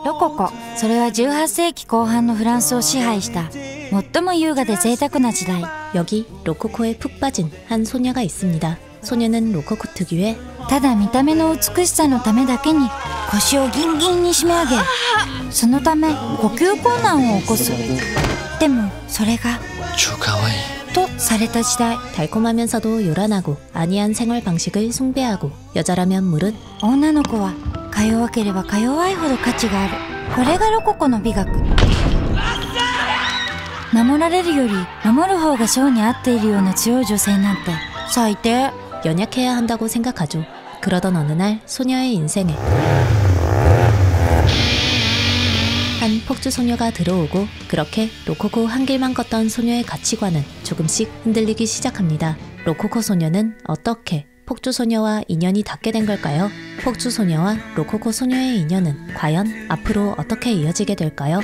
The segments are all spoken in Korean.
ロココ、それは18世紀後半のフランスを支配した最も優雅で贅沢な時代。 여기 로코코에 푹 빠진 한 소녀가 있습니다. 소녀는 로코코 특유의 ただ見た目の美しさのためだけに腰をギンギンに締め上げ、そのため呼吸困難を起こす。でもそれがとされた時代。 달콤하면서도 요란하고 아니한 생활 방식을 숭배하고 여자라면 무릇 女の子はか弱ければか弱いほど価値がある。これがロココの美学。守られるより守る方が性に合っているような強い女性なんて最低。 연약해야 한다고 생각하죠. 그러던 어느 날 소녀의 인생에 한 폭주 소녀가 들어오고 그렇게 로코코 한 길만 걷던 소녀의 가치관은 조금씩 흔들리기 시작합니다. 로코코 소녀는 어떻게 폭주 소녀와 인연이 닿게 된 걸까요? 폭주 소녀와 로코코 소녀의 인연은 과연 앞으로 어떻게 이어지게 될까요?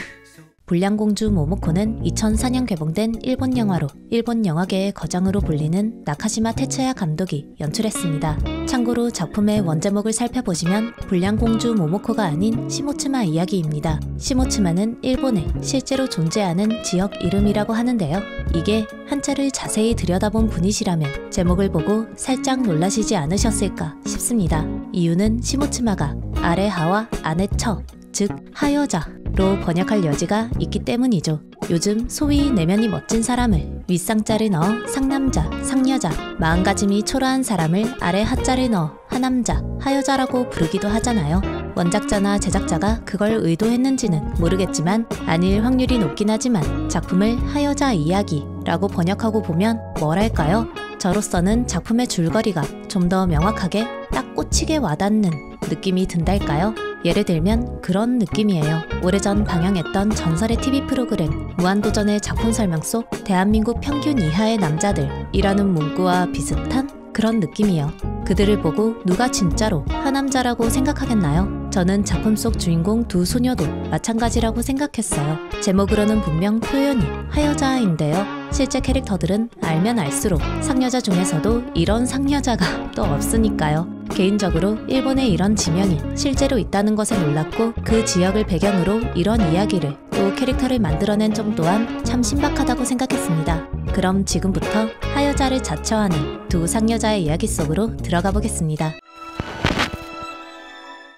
불량공주 모모코는 2004년 개봉된 일본 영화로 일본 영화계의 거장으로 불리는 나카시마 테츠야 감독이 연출했습니다. 참고로 작품의 원제목을 살펴보시면 불량공주 모모코가 아닌 시모츠마 이야기입니다. 시모츠마는 일본에 실제로 존재하는 지역 이름이라고 하는데요. 이게 한자를 자세히 들여다본 분이시라면 제목을 보고 살짝 놀라시지 않으셨을까 싶습니다. 이유는 시모츠마가 아래 하와 안에 처, 즉 하여자로 번역할 여지가 있기 때문이죠. 요즘 소위 내면이 멋진 사람을 윗상자를 넣어 상남자, 상여자, 마음가짐이 초라한 사람을 아래 하자를 넣어 하남자, 하여자라고 부르기도 하잖아요. 원작자나 제작자가 그걸 의도했는지는 모르겠지만 아닐 확률이 높긴 하지만 작품을 하여자 이야기라고 번역하고 보면 뭐랄까요? 저로서는 작품의 줄거리가 좀 더 명확하게 딱 꽂히게 와닿는 느낌이 든달까요? 예를 들면 그런 느낌이에요. 오래전 방영했던 전설의 TV 프로그램 무한도전의 작품 설명 속 대한민국 평균 이하의 남자들이라는 문구와 비슷한 그런 느낌이요. 그들을 보고 누가 진짜로 하남자라고 생각하겠나요? 저는 작품 속 주인공 두 소녀도 마찬가지라고 생각했어요. 제목으로는 분명 표현이 하여자인데요. 실제 캐릭터들은 알면 알수록 상여자 중에서도 이런 상여자가 또 없으니까요. 개인적으로 일본에 이런 지명이 실제로 있다는 것에 놀랐고 그 지역을 배경으로 이런 이야기를 또 캐릭터를 만들어낸 점 또한 참 신박하다고 생각했습니다. 그럼 지금부터 하여자를 자처하는 두 상여자의 이야기 속으로 들어가 보겠습니다.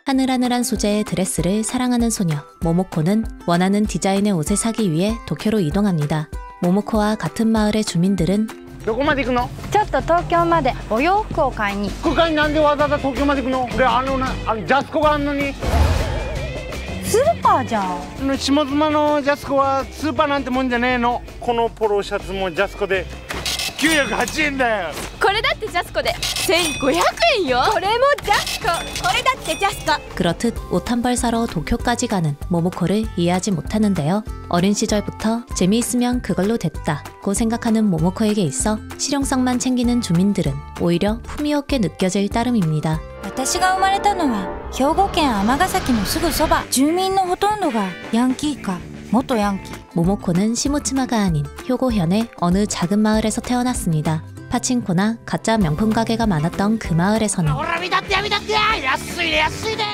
하늘하늘한 소재의 드레스를 사랑하는 소녀 모모코는 원하는 디자인의 옷을 사기 위해 도쿄로 이동합니다. 모모코와 같은 마을의 주민들은 どこまで行くの？ちょっと東京までお洋服を買いに。服買いなんでわざわざ東京まで行くの？俺ジャスコがあんのに。スーパーじゃん。下妻のジャスコはスーパーなんてもんじゃねえの。このポロシャツもジャスコで908円だよ。これだってジャスコで1500円よ。これもジャスコ。これだってジャスコ。 그렇듯 옷 한 벌 사러 도쿄까지 가는 모모코를 이해하지 못하는데요. 어린 시절부터 재미있으면 그걸로 됐다고 생각하는 모모코에게 있어 실용성만 챙기는 주민들은 오히려 품위 없게 느껴질 따름입니다. 私が生まれたのは兵庫県尼崎のすぐそば。住民のほとんどがヤンキーか元ヤンキー。 모모코는 시모츠마가 아닌 효고현의 어느 작은 마을에서 태어났습니다. 파친코나 가짜 명품 가게가 많았던 그 마을에서는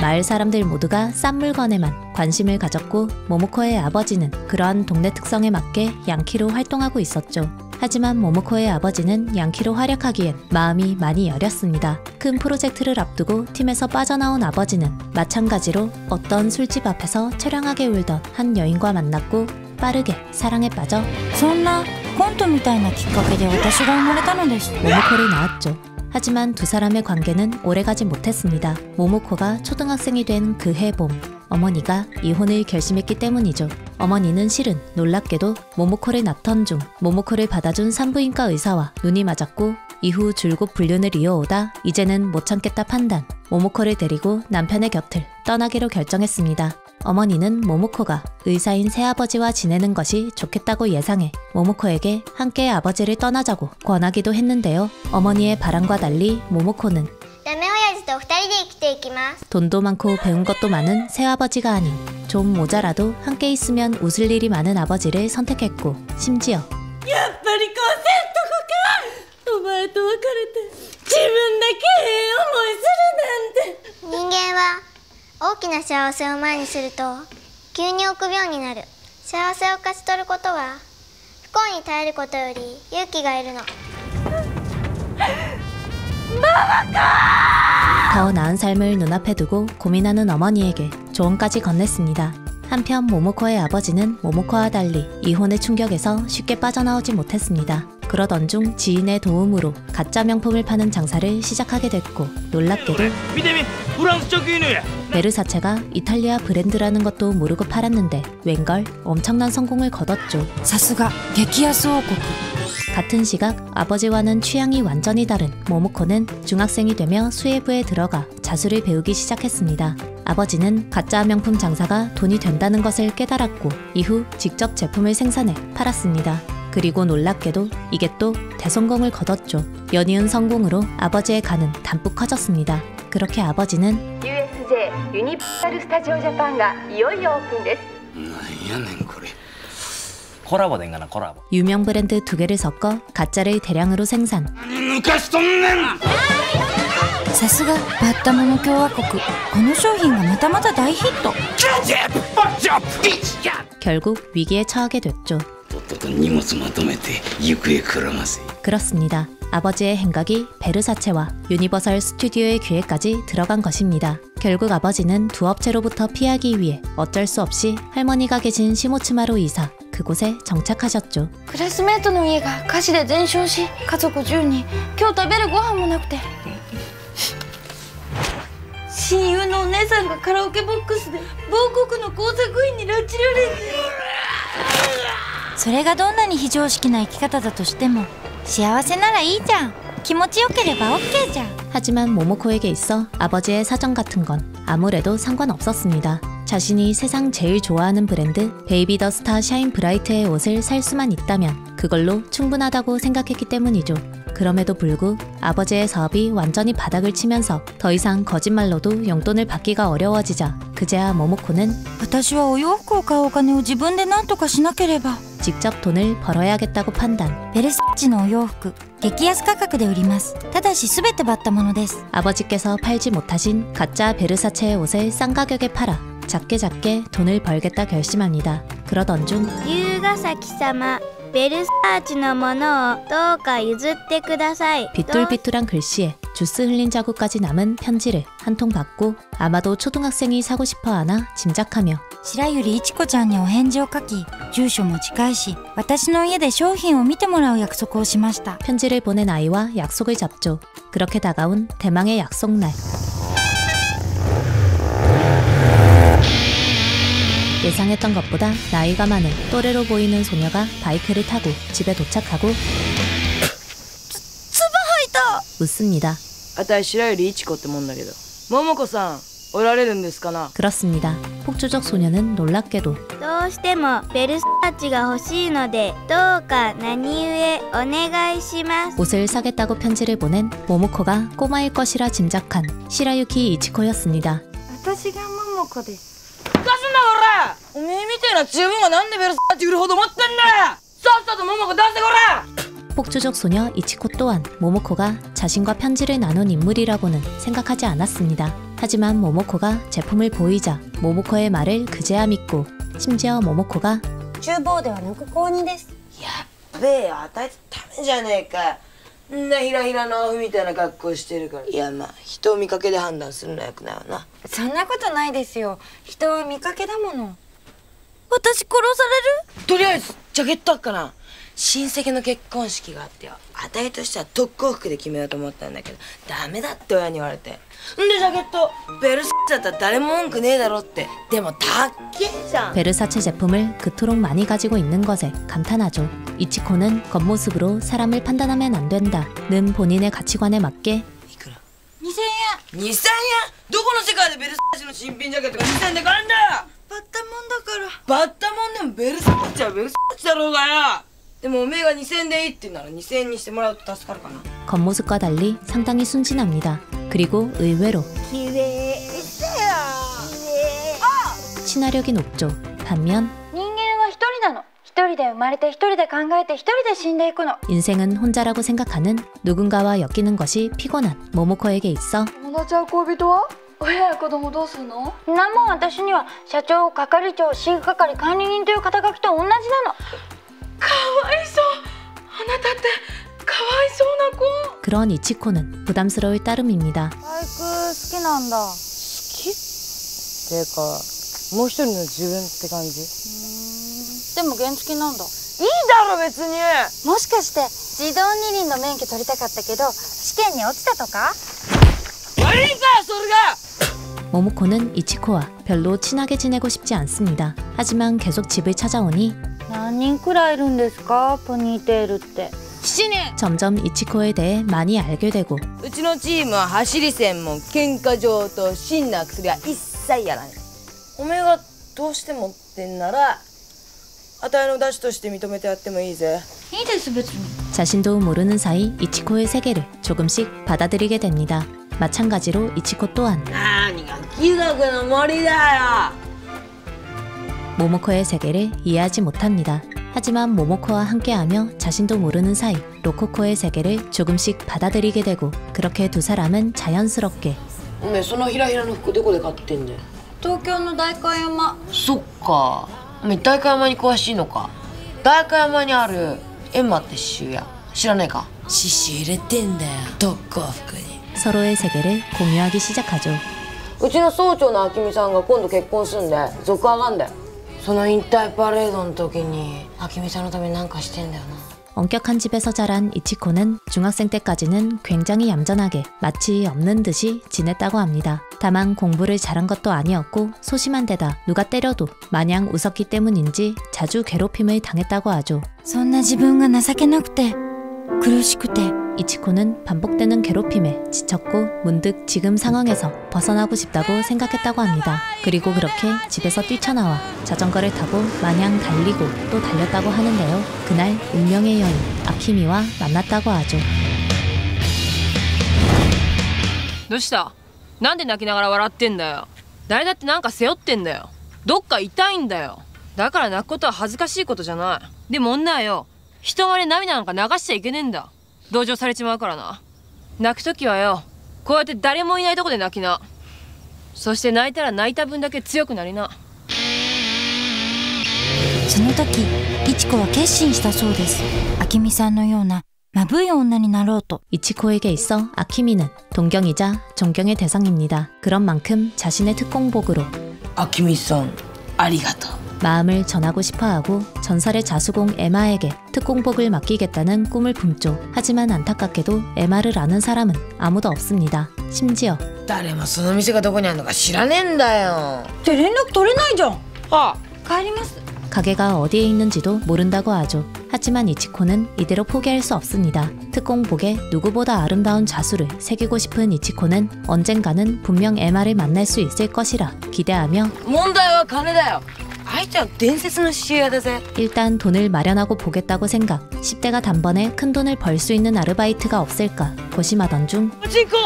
마을 사람들 모두가 싼 물건에만 관심을 가졌고 모모코의 아버지는 그러한 동네 특성에 맞게 양키로 활동하고 있었죠. 하지만 모모코의 아버지는 양키로 활약하기엔 마음이 많이 여렸습니다. 큰 프로젝트를 앞두고 팀에서 빠져나온 아버지는 마찬가지로 어떤 술집 앞에서 처량하게 울던 한 여인과 만났고 빠르게 사랑에 빠져 そんなコントみたいなきっかけで私が生まれたのです。 모모코를 낳았죠. 하지만 두 사람의 관계는 오래가지 못했습니다. 모모코가 초등학생이 된 그 해 봄 어머니가 이혼을 결심했기 때문이죠. 어머니는 실은 놀랍게도 모모코를 낳던 중 모모코를 받아준 산부인과 의사와 눈이 맞았고 이후 줄곧 불륜을 이어오다 이제는 못 참겠다 판단 모모코를 데리고 남편의 곁을 떠나기로 결정했습니다. 어머니는 모모코가 의사인 새아버지와 지내는 것이 좋겠다고 예상해 모모코에게 함께 아버지를 떠나자고 권하기도 했는데요. 어머니의 바람과 달리 모모코는 돈도 많고 배운 것도 많은 새아버지가 아닌 좀 모자라도 함께 있으면 웃을 일이 많은 아버지를 선택했고 심지어 やっぱりこうせんとこか。お前と別れて自分だけ思いするなんて。人間は大きな幸せを前にすると急に臆病になる。幸せを勝ち取ることは不幸に耐えることより勇気がいるの。 더 나은 삶을 눈앞에 두고 고민하는 어머니에게 조언까지 건넸습니다. 한편 모모코의 아버지는 모모코와 달리 이혼의 충격에서 쉽게 빠져나오지 못했습니다. 그러던 중 지인의 도움으로 가짜 명품을 파는 장사를 시작하게 됐고, 놀랍게도 베르사체가 이탈리아 브랜드라는 것도 모르고 팔았는데 웬걸 엄청난 성공을 거뒀죠. さすが激安王国。 같은 시각 아버지와는 취향이 완전히 다른 모모코는 중학생이 되며 수의부에 들어가 자수를 배우기 시작했습니다. 아버지는 가짜 명품 장사가 돈이 된다는 것을 깨달았고 이후 직접 제품을 생산해 팔았습니다. 그리고 놀랍게도 이게 또 대성공을 거뒀죠. 연이은 성공으로 아버지의 간은 담뿍 커졌습니다. 그렇게 아버지는 USJ 유니버설 스타디오 자판가いよいよオープンです。 유명 브랜드 2개를 섞어 가짜를 대량으로 생산. さすがバッタモノ共和国。この商品がまたまた大ヒット。 결국 위기에 처하게 됐죠. 그렇습니다. 아버지의 행각이 베르사체와 유니버설 스튜디오의 기획까지 들어간 것입니다. 결국 아버지는 두 업체로부터 피하기 위해 어쩔 수 없이 할머니가 계신 시모츠마로 이사, 그곳에 정착하셨죠. クラスメートの家が火事で全焼し、家族10人、今日食べるご飯もなくて。親友のお姉さんがカラオケボックスで某国の工作員に拉致られて。それがどんなに非常識な生き方だとしても幸せならいいじゃん。気持ちよければ OK じゃん。 하지만 모모코에게 있어 아버지의 사정 같은 건 아무래도 상관없었습니다. 자신이 세상 제일 좋아하는 브랜드 베이비 더 스타 샤인 브라이트의 옷을 살 수만 있다면 그걸로 충분하다고 생각했기 때문이죠. 그럼에도 불구 아버지의 사업이 완전히 바닥을 치면서 더 이상 거짓말로도 용돈을 받기가 어려워지자 그제야 모모코는 私はお洋服を買うお金を自分で何とかしなければ。 직접 돈을 벌어야겠다고 판단. ベルサッチのお洋服激安価格で売ります。ただし全てバッタものです。 아버지께서 팔지 못하신 가짜 베르사체의 옷을 싼 가격에 팔아 작게 돈을 벌겠다 결심합니다. 그러던 중 龍ヶ崎様、ベルサーチのものをどうか譲ってください。 비뚤비뚤한 글씨에 주스 흘린 자국까지 남은 편지를 한 통 받고 아마도 초등학생이 사고 싶어하나 짐작하며 白百合いちこちゃんにお返事を書き、住所も近いし、私の家で商品を見てもらう約束をしました。 편지를 보낸 아이와 약속을 잡죠. 그렇게 다가온 대망의 약속날. 예상했던 것보다 나이가 많은 또래로 보이는 소녀가 바이크를 타고 집에 도착하고 웃습니다. あたい白百合いちこってもんだけど、桃子さんおられるんですかな。 그렇습니다. 폭주적 소녀는 놀랍게도 どうしてもベルサーチが欲しいのでどうか何故お願いします。 옷을 사겠다고 편지를 보낸 모모코가 꼬마일 것이라 짐작한 시라유키 이치코였습니다. 私が桃子です。かすんなこら。おめえみたいな十分がなんでベルサーチ売るほど持ってんだよ。さっさと桃子出せこら。 폭주적 소녀 이치코 또한 모모코가 자신과 편지를 나눈 인물이라고는 생각하지 않았습니다. 하지만 모모코가 제품을 보이자 모모코의 말을 그제야 믿고 심지어 모모코가 厨房ではなく購入です。やっべえよ、あたいためじゃねえか。んなひらひらのアフみたいな格好してるから。いやまあ人を見かけで判断するのはよくないわな。そんなことないですよ。人は見かけだもの。私殺される？とりあえずジャケットあっかな。親戚の結婚式があってよ、あたいとしては特攻服で決めようと思ったんだけどダメだって親に言われて、んでジャケットベルサーチだったら誰も文句ねえだろって。でもたっけえじゃん。 베르사체 제품을 그토록 많이 가지고 있는 것에 감탄하죠. 이치코는 겉모습으로 사람을 판단하면 안 된다는 본인의 가치관에 맞게 いくら？ 2000円。 2000円？どこの世界でベルサーチの新品ジャケットが2000円で買えんだよ。バッタモンだから。バッタモンでもベルサーチはベルサーチだろうがよ。でもおめえが2000円でいいって言うなら2000円にしてもらうと助かるかな。 겉모습과 달리 상당히 순진합니다. 그리고 의외로 きれいしてよ。친화력이 높죠. 반면 人間は一人なの。一人で生まれて一人で考えて一人で死んでいくの。 인생은 혼자라고 생각하는 누군가와 엮이는 것이 피곤한 모모코에게 있어 友達は恋人は？親や子供どうするの？なもん私には社長、係長、飼育係、管理人という肩書きと同じなの。かわいそう。あなたってかわいそうな子。 그런 이치코는 부담스러울 따름입니다. バイク好きなんだ。好きってかもう一人の自分って感じ。でも原付なんだ。いいだろ別に。もしかして自動二輪の免許取りたかったけど試験に落ちたとか？悪いかそれが。 모모코는 이치코와 별로 친하게 지내고 싶지 않습니다. 하지만 계속 집을 찾아오니 何人くらいいるんですか、ポニーテールって。7人。 점점 이치코에 대해 많이 알게 되고 うちのチームは走り専門、喧嘩場と真な薬は一切やらない。おめえがどうしてもってんならあたいの出汁として認めてやってもいいぜ。いいです別に。 자신도 모르는 사이 이치코의 세계를 조금씩 받아들이게 됩니다. 마찬가지로 이치코 또한 何が貴族の森だよ。 모모코의 세계를 이해하지 못합니다. 하지만 모모코와 함께하며 자신도 모르는 사이 로코코의 세계를 조금씩 받아들이게 되고 그렇게 두 사람은 자연스럽게 おめえそのひらひらの服どこで買ってんだよ。東京の代官山。そっか。おめえ代官山に詳しいのか。代官山にあるエンマって刺繍屋知らねえか。刺繍入れてんだよ特攻服に。 서로의 세계를 공유하기 시작하죠. うちの総長の明美さんが今度結婚すんで続上がんだよ。その引退パレードの時に明美さんのために何かしてんだよな。 엄격한 집에서 자란 이치코는 중학생 때까지는 굉장히 얌전하게 마치 없는 듯이 지냈다고 합니다. 다만 공부를 잘한 것도 아니었고 소심한 데다 누가 때려도 마냥 웃었기 때문인지 자주 괴롭힘을 당했다고 하죠. そんな自分が情けなくて苦しくて 이치코는 반복되는 괴롭힘에 지쳤고 문득 지금 상황에서 벗어나고 싶다고 생각했다고 합니다. 그리고 그렇게 집에서 뛰쳐나와 자전거를 타고 마냥 달리고 또 달렸다고 하는데요. 그날 운명의 여인 아키미와 만났다고 하죠. どうした？なんで泣きながら笑ってんだよ。誰だってなんか背負ってんだよ。どっか痛いんだよ。だから泣くことは恥ずかしいことじゃない。でも女はよ、人前で涙なんか流しちゃいけねえんだ。同情されちまうからな。泣くときはよ、こうやって誰もいないとこで泣きな。そして泣いたら泣いた分だけ強くなりな。その時イチコは決心したそうです。明美さんのようなまぶい女になろうと。 이치코에게 있어 아키미는 동경이자 존경의 대상입니다. 그런 만큼 자신의 특공복으로 明美さんありがとう。 마음을 전하고 싶어하고 전설의 자수공 에마에게 특공복을 맡기겠다는 꿈을 품죠. 하지만 안타깝게도 에마를 아는 사람은 아무도 없습니다. 심지어 誰もその店がどこにあるのか知らねえんだよ。って連絡取れないじゃん。あ、帰ります。 가게가 어디에 있는지도 모른다고 하죠. 하지만 이치코는 이대로 포기할 수 없습니다. 특공복에 누구보다 아름다운 자수를 새기고 싶은 이치코는 언젠가는 분명 에마를 만날 수 있을 것이라 기대하며 問題は金だよ。あいつは伝説の刺繍屋だぜ。 일단 돈을 마련하고 보겠다고 생각. 10대가 단번에 큰 돈을 벌 수 있는 아르바이트가 없을까 고심하던 중 パチンコ、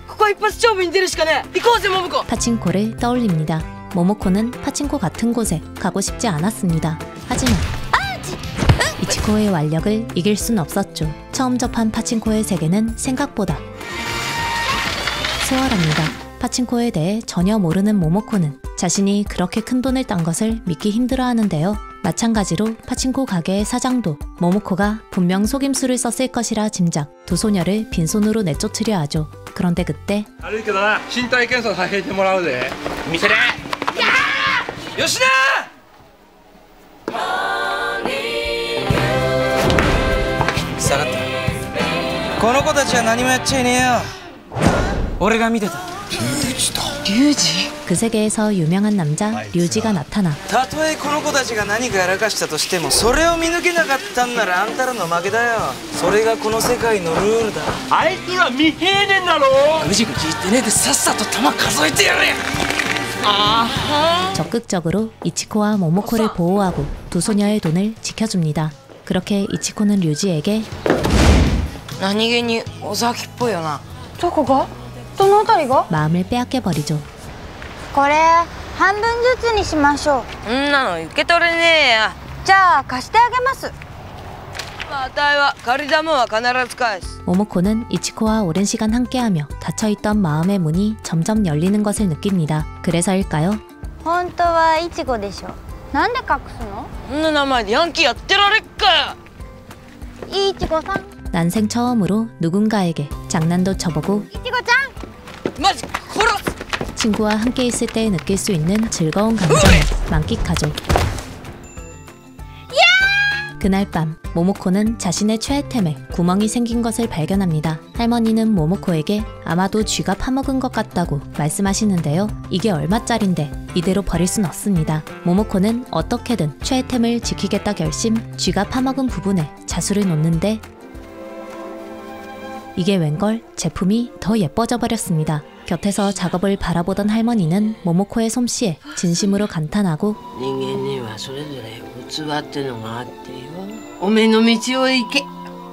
ここは一発勝負に出るしかねえ。行こうぜモモコ。 파친코를 떠올립니다. 모모코는 파친코 같은 곳에 가고 싶지 않았습니다. 하지만 이치코의 완력을 이길 순 없었죠. 처음 접한 파친코의 세계는 생각보다 수월합니다. 파친코에 대해 전혀 모르는 모모코는 자신이 그렇게 큰 돈을 딴 것을 믿기 힘들어하는데요. 마찬가지로 파친코 가게의 사장도 모모코가 분명 속임수를 썼을 것이라 짐작. 두 소녀를 빈손으로 내쫓으려 하죠. 그런데 그때 悪いけどな、身体検査させてもらうで。見せれ。吉田。下がった。この子たちは何もやっちゃいねえよ。俺が見てた。リュウジ？ 그 세계에서 유명한 남자 류지가 나타나 たとえこの子たちが何かやらかしたとしてもそれを見抜けなかったんならあんたらの負けだよ。それがこの世界のルールだ。あいつは未成年だろ。ぐじぐじ言ってねえでさっさと弾数えてやれ。 적극적으로 이치코와 모모코를 보호하고 두 소녀의 돈을 지켜줍니다. 그렇게 이치코는 류지에게 何気に尾崎っぽいよな。どこが？どのあたりが？ 마음을 빼앗겨버리죠. これ半分ずつにしましょう。んなの受け取れねえや。じゃあ貸してあげます。あたいは借りたもんは必ず返す。 모모코는 이치코와 오랜 시간 함께하며 닫혀있던 마음의 문이 점점 열리는 것을 느낍니다. 그래서일까요? 本当はイチゴでしょ。なんで隠すの？こんな名前でヤンキーやってられっかよ。イチゴさん。 난생 처음으로 누군가에게 장난도 쳐보고 イチゴちゃん。マジ殺す。 친구와 함께 있을 때 느낄 수 있는 즐거운 감정을 만끽하죠. 그날 밤 모모코는 자신의 최애템에 구멍이 생긴 것을 발견합니다. 할머니는 모모코에게 아마도 쥐가 파먹은 것 같다고 말씀하시는데요. 이게 얼마짜린데 이대로 버릴 순 없습니다. 모모코는 어떻게든 최애템을 지키겠다 결심, 쥐가 파먹은 부분에 자수를 놓는데 이게 웬걸 제품이 더 예뻐져 버렸습니다. 곁에서 작업을 바라보던 할머니는 모모코의 솜씨에 진심으로 감탄하고 人間にはそれぞれ器ってのがあってよ。おめの道を行け。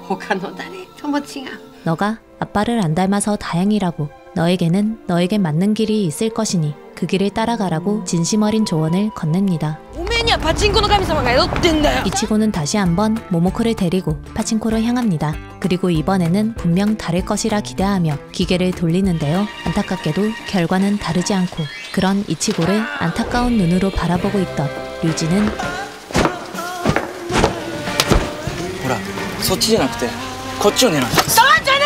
他の誰とも違う。 너가 아빠를 안 닮아서 다행이라고 너에게는 너에게 맞는 길이 있을 것이니 그 길을 따라가라고 진심 어린 조언을 건넵니다. おめえにはパチンコの神様が宿ってんだよ。 이치고는 다시 한번 모모코를 데리고 파친코로 향합니다. 그리고 이번에는 분명 다를 것이라 기대하며 기계를 돌리는데요. 안타깝게도 결과는 다르지 않고 그런 이치고를 안타까운 눈으로 바라보고 있던 류지는 ほらそっちじゃなくてこっちを狙うんだ。そうじゃね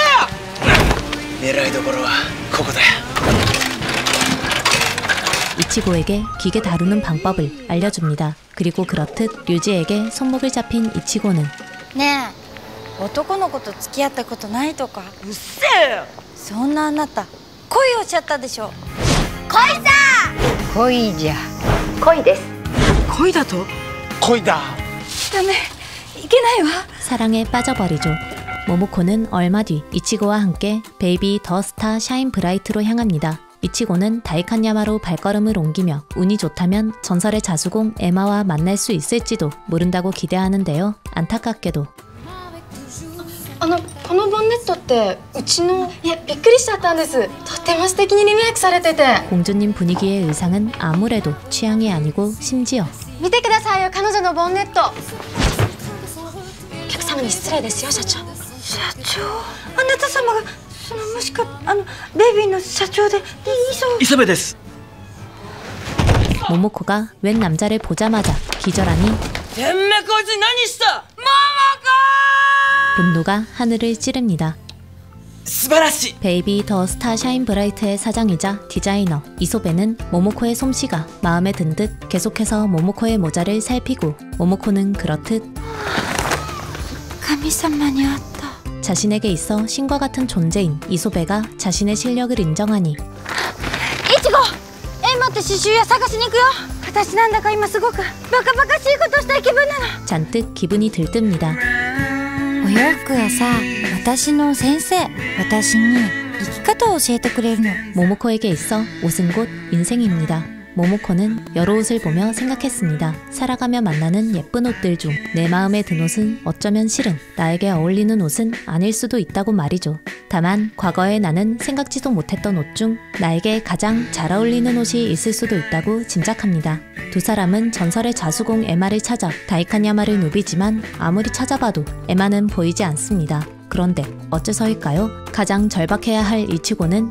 狙いどころはここだよ。 이치고에게 기계 다루는 방법을 알려줍니다. 그리고 그렇듯 류지에게 손목을 잡힌 이치고는 ねえ、男の子と付き合ったことないとか。え。うっせえよ。そんなあなた恋をしちゃったでしょ。恋じゃ。恋です。恋だと？恋だ。ダメ、いけないわ。 사랑에 빠져버리죠. 모모코는 얼마 뒤 이치고와 함께 베이비 더 스타 샤인 브라이트로 향합니다. 이치고는 다이칸야마로 발걸음을 옮기며 운이 좋다면 전설의 자수공 에마와 만날 수 있을지도 모른다고 기대하는데요. 안타깝게도 このボンネットってうちの。いや、びっくりしちゃったんです。とっても素敵にリメイクされてて。 공주님 분위기의 의상은 아무래도 취향이 아니고 심지어 見てくださいよ、彼女のボンネット。お客様に失礼ですよ、社長。社長、あなた様がそのもしかベイビーの社長で磯部です。 모모코가 웬 남자를 보자마자 기절하니 てめえこいつに何した？ 분노가 하늘을 찌릅니다. 素晴らしい。 베이비 더 스타 샤인 브라이트의 사장이자 디자이너 이소베는 모모코의 솜씨가 마음에 든 듯 계속해서 모모코의 모자를 살피고 모모코는 그렇듯 神様に会った。 자신에게 있어 신과 같은 존재인 이소베가 자신의 실력을 인정하니 イチゴ、エマって刺繍屋探しに行くよ。私なんだか今すごくバカバカしいことしたい気分なの。 잔뜩 기분이 들뜹니다. お洋服はさ、私の先生、私に生き方を教えてくれるの。 모모코에게 있어 옷은 곧 인생입니다. 모모코는 여러 옷을 보며 생각했습니다. 살아가며 만나는 예쁜 옷들 중 내 마음에 든 옷은 어쩌면 실은 나에게 어울리는 옷은 아닐 수도 있다고 말이죠. 다만 과거에 나는 생각지도 못했던 옷 중 나에게 가장 잘 어울리는 옷이 있을 수도 있다고 짐작합니다. 두 사람은 전설의 자수공 에마를 찾아 다이칸야마를 누비지만 아무리 찾아봐도 에마는 보이지 않습니다. 그런데 어째서일까요? 가장 절박해야 할 이치고는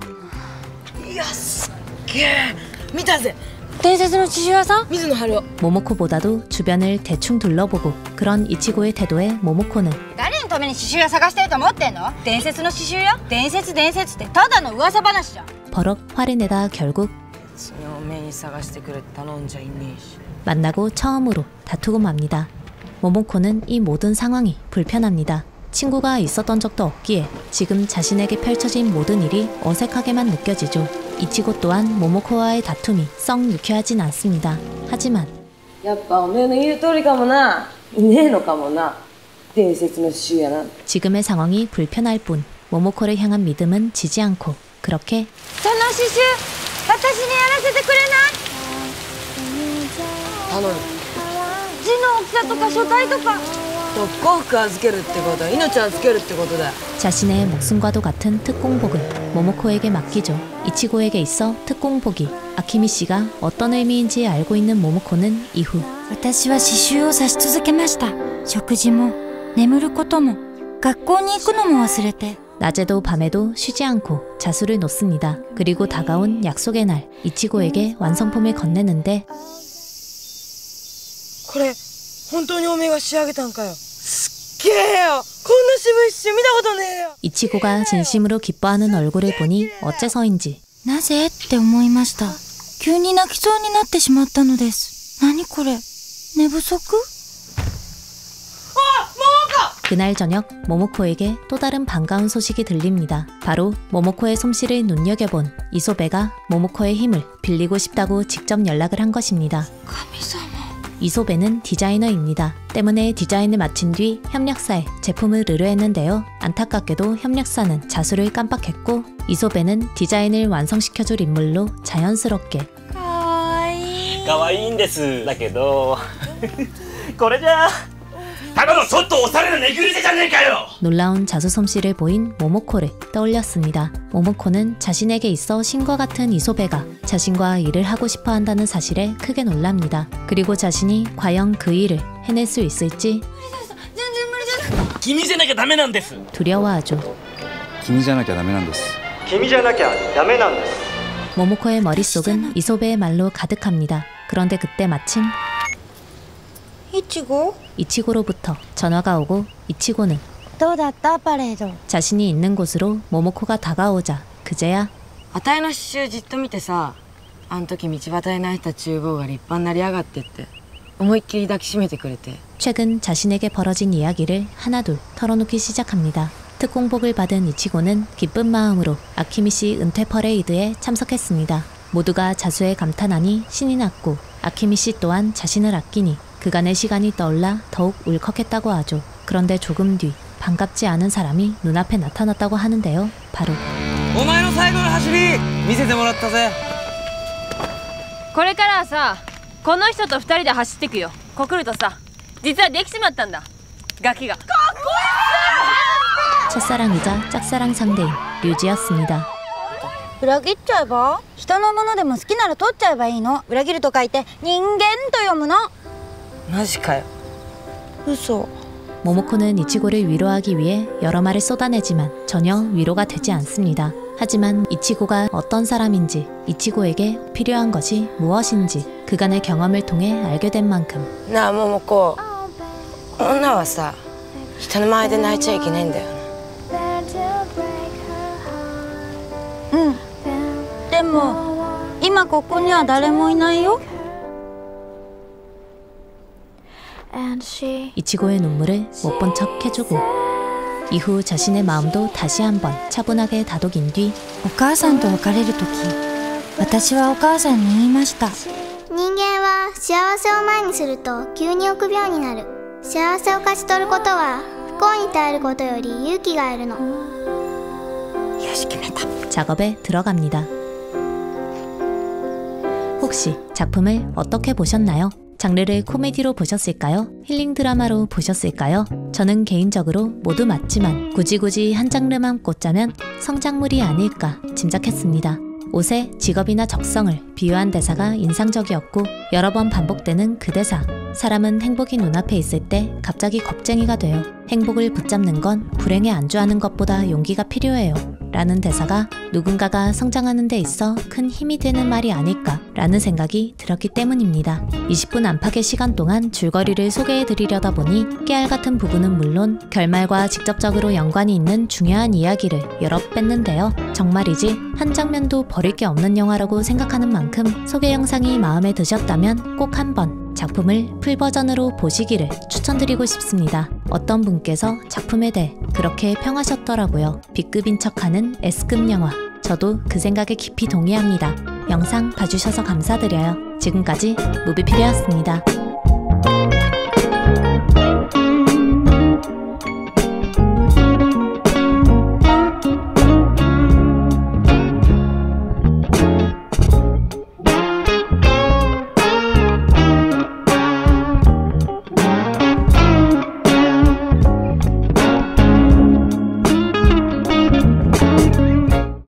よしげえ見たぜ。伝説の刺繍屋さん？ 水野晴夫。 모모코보다도 주변을 대충 둘러보고 그런 이치고의 태도에 모모코는 誰のために刺繍屋探してると思ってんの？伝説の刺繍屋？伝説ってただの噂話じゃん。 버럭 화를 내다 결국 別におめえに探してくれって頼んじゃいねえし。 만나고 처음으로 다투고 맙니다. 모모코는 이 모든 상황이 불편합니다. 친구가 있었던 적도 없기에 지금 자신에게 펼쳐진 모든 일이 어색하게만 느껴지죠. 이치고 또한 모모코와의 다툼이 썩 유쾌하진 않습니다. 하지만 やっぱおめえの言う通りかもな。いねえのかもな。伝説の刺繍やな。 지금의 상황이 불편할 뿐 모모코를 향한 믿음은 지지 않고 그렇게 その刺繍、私にやらせてくれない？頼む。字の大きさとか書体とか。特攻服預けるってことは命預けるってことだ。 자신의 목숨과도 같은 특공복을 모모코에게 맡기죠. 이치고에게 있어 특공복이 아키미 씨가 어떤 의미인지 알고 있는 모모코는 이후 私は刺繍を刺し続けました。食事も眠ることも学校に行くのも忘れて 낮에도 밤에도 쉬지 않고 자수를 놓습니다. 그리고 다가온 약속의 날, 이치고에게 완성품을 건네는데 これ本当におめえが仕上げたんかよ。すっげえよ。こんな渋い刺繍見たことねえよ。 이치고가 진심으로 기뻐하는 얼굴을 보니 어째서인지 なぜって思いました。急に泣きそうになってしまったのです。何これ、寝不足？ 그날 저녁 모모코에게 또 다른 반가운 소식이 들립니다. 바로 모모코의 솜씨를 눈여겨본 이소베가 모모코의 힘을 빌리고 싶다고 직접 연락을 한 것입니다. 이소베는 디자이너입니다. 때문에 디자인을 마친 뒤 협력사에 제품을 의뢰했는데요. 안타깝게도 협력사는 자수를 깜빡했고 이소베는 디자인을 완성시켜줄 인물로 자연스럽게 かわいいんです。だけどこれじゃただのちょっとおしゃれなネグリジェじゃねえかよ. 놀라운 자수 솜씨를 보인 모모코를 떠올렸습니다. 모모코는 자신에게 있어 신과 같은 이소베가 자신과 일을 하고 싶어 한다는 사실에 크게 놀랍니다. 그리고 자신이 과연 그 일을 해낼 수 있을지 두려워하죠. 모모코의 머릿속은 이소베의 말로 가득합니다. 그런데 그때 마침 이치고로부터 전화가 오고 이치고는 どうだったパレード? 자신이 있는 곳으로 모모코가 다가오자 그제야 あたいの刺繍じっと見てさ、あん時道端に泣いた厨房が立派になりやがってって思いっきり抱きしめてくれて 최근 자신에게 벌어진 이야기를 하나둘 털어놓기 시작합니다. 특공복을 받은 이치고는 기쁜 마음으로 아키미시 은퇴 퍼레이드에 참석했습니다. 모두가 자수에 감탄하니 신이 났고 아키미시 또한 자신을 아끼니 그간의 시간이 떠올라 더욱 울컥했다고 하죠. 그런데 조금 뒤 반갑지 않은 사람이 눈앞에 나타났다고 하는데요. 바로 お前の最後の走り見せてもらったぜ。これからはさ、この人と2人で走ってくよ。こくるとさ、実はできちまったんだ、ガキが。 첫사랑이자 짝사랑 상대인 류지였습니다. 裏切っちゃえば？人のものでも好きなら取っちゃえばいいの。裏切ると書いて人間と読むの。マジかよ。嘘。 모모코는 이치고를 위로하기 위해 여러 말을 쏟아내지만 전혀 위로가 되지 않습니다. 하지만 이치고가 어떤 사람인지, 이치고에게 필요한 것이 무엇인지 그간의 경험을 통해 알게 된 만큼 なあ桃子、女はさ、人の前で泣いちゃいけないんだよ。うん。でも今ここには誰もいないよ。 이치고의 눈물을 못 본 척 해주고 이후 자신의 마음도 다시 한번 차분하게 다독인 뒤 お母さんと別れる時、私はお母さんに言いました。人間は幸せを前にすると急に臆病になる。幸せを勝ち取ることは不幸に耐えることより勇気がいるの。よし決めた。 작업에 들어갑니다. 혹시 작품을 어떻게 보셨나요? 장르를 코미디로 보셨을까요? 힐링 드라마로 보셨을까요? 저는 개인적으로 모두 맞지만 굳이 한 장르만 꽂자면 성장물이 아닐까 짐작했습니다. 옷의 직업이나 적성을 비유한 대사가 인상적이었고 여러 번 반복되는 그 대사. 사람은 행복이 눈앞에 있을 때 갑자기 겁쟁이가 돼요. 행복을 붙잡는 건 불행에 안주하는 것보다 용기가 필요해요. 라는 대사가 누군가가 성장하는 데 있어 큰 힘이 되는 말이 아닐까 라는 생각이 들었기 때문입니다. 20분 안팎의 시간 동안 줄거리를 소개해드리려다 보니 깨알 같은 부분은 물론 결말과 직접적으로 연관이 있는 중요한 이야기를 여러 뺐는데요. 정말이지 한 장면도 버릴 게 없는 영화라고 생각하는 만큼 소개 영상이 마음에 드셨다면 꼭 한번 작품을 풀버전으로 보시기를 추천드리고 싶습니다. 어떤 분께서 작품에 대해 그렇게 평하셨더라고요. B급인 척하는 S급 영화. 저도 그 생각에 깊이 동의합니다. 영상 봐주셔서 감사드려요. 지금까지 무비필이었습니다.